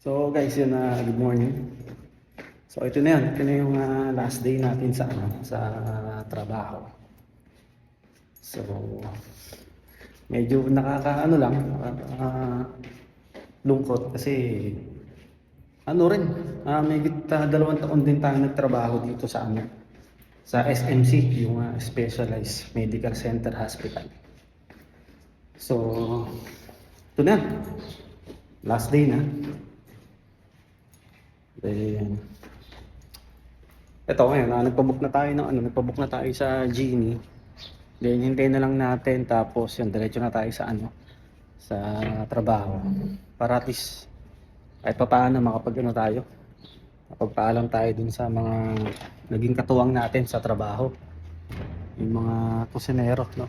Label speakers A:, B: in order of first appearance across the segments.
A: So guys, yun good morning. So ito na yun, ito na yung last day natin sa sa trabaho. So medyo nakakaano lang, lungkot kasi rin, may 2 taon din tayo nagtrabaho dito sa sa SMC, yung Specialized Medical Center Hospital. So ito na, last day na. Then ito ngayon, nagpabook na tayo ng nagpabook na tayo sa Genie. Then hintayin na lang natin, tapos yun, diretso na tayo sa sa trabaho. Para at least kahit papaano tayo. Mapagpaalam tayo dun sa mga naging katuwang natin sa trabaho. Yung mga kusinero, no?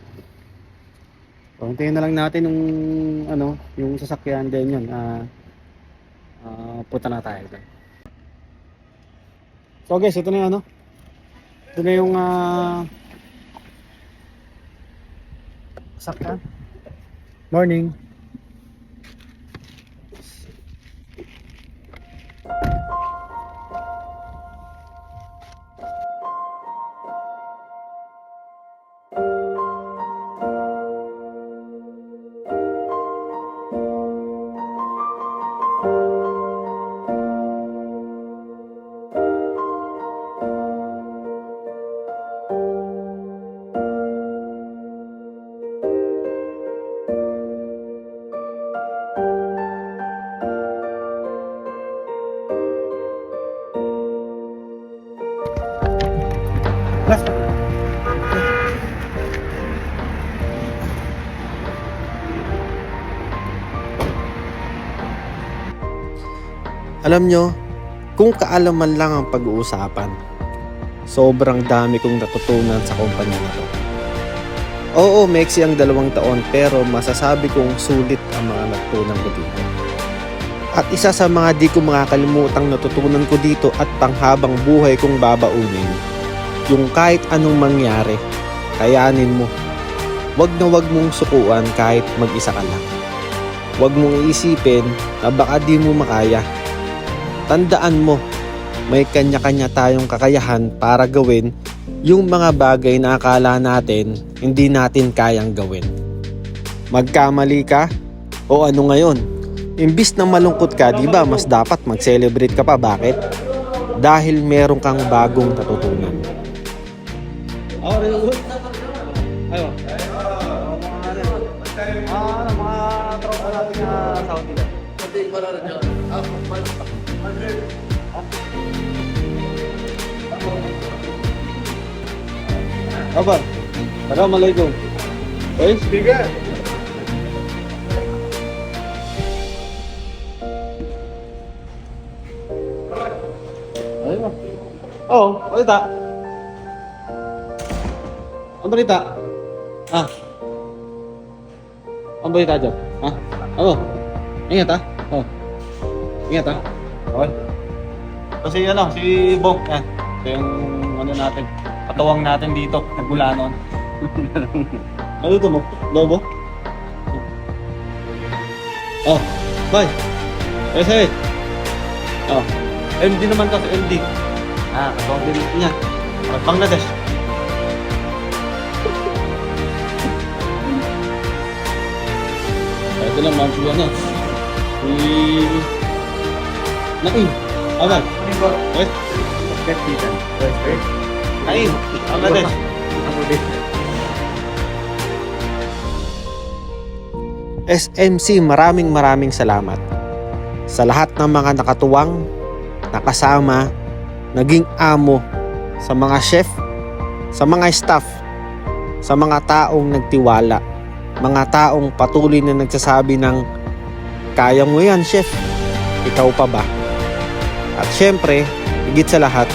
A: So hintayin na lang natin yung sasakyan din yun. Punta na tayo dun. So guys, ito na yung ito na yung sakyan. Morning.
B: Alam nyo, kung kaalaman lang ang pag-uusapan, sobrang dami kong natutunan sa kumpanya na to. Oo, meksi ang 2 taon pero masasabi kong sulit ang mga natutunan ko dito. At isa sa mga di ko makakalimutang natutunan ko dito at panghabang buhay kong babaunin, yung kahit anong mangyari, kayanin mo. Wag na wag mong sukuan kahit mag-isa ka lang. Wag mong iisipin na baka di mo makaya. Tandaan mo, may kanya-kanya tayong kakayahan para gawin yung mga bagay na akala natin hindi natin kayang gawin. Magkamali ka? O ano ngayon? Imbis na malungkot ka, di ba mas dapat mag-celebrate ka pa? Bakit? Dahil meron kang bagong natutunan.
A: Ayo. Mga tropa natin na Saudi lang. Apa? Assalamualaikum. Baik, tiga. Ayo. Oh, balita. Ang balita? Ang balita dyan? Ano? Ingat Oh. Ingat Okay. Kasi si Bong, yan. Ito yung natin. Katuwang natin dito, nagmula noon. Ano ito mo? Lobo? Oh, bye. Hey. Oh, MD naman kasi MD. Katuwang din niya. Bangladesh. Ito lang, ma'am siya na. Nain. Aman. Yes? Nain. Bangladesh.
B: SMC, maraming salamat sa lahat ng mga nakatuwang, nakasama, naging amo, sa mga chef, sa mga staff, sa mga taong nagtiwala, mga taong patuloy na nagsasabi ng kaya mo yan, chef, ikaw pa ba? At syempre, higit sa lahat,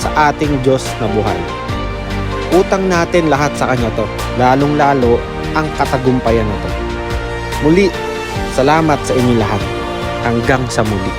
B: sa ating Diyos na buhay. Utang natin lahat sa Kanya to, lalong-lalo ang katagumpayan na to. Muli, salamat sa inyo lahat. Hanggang sa muli.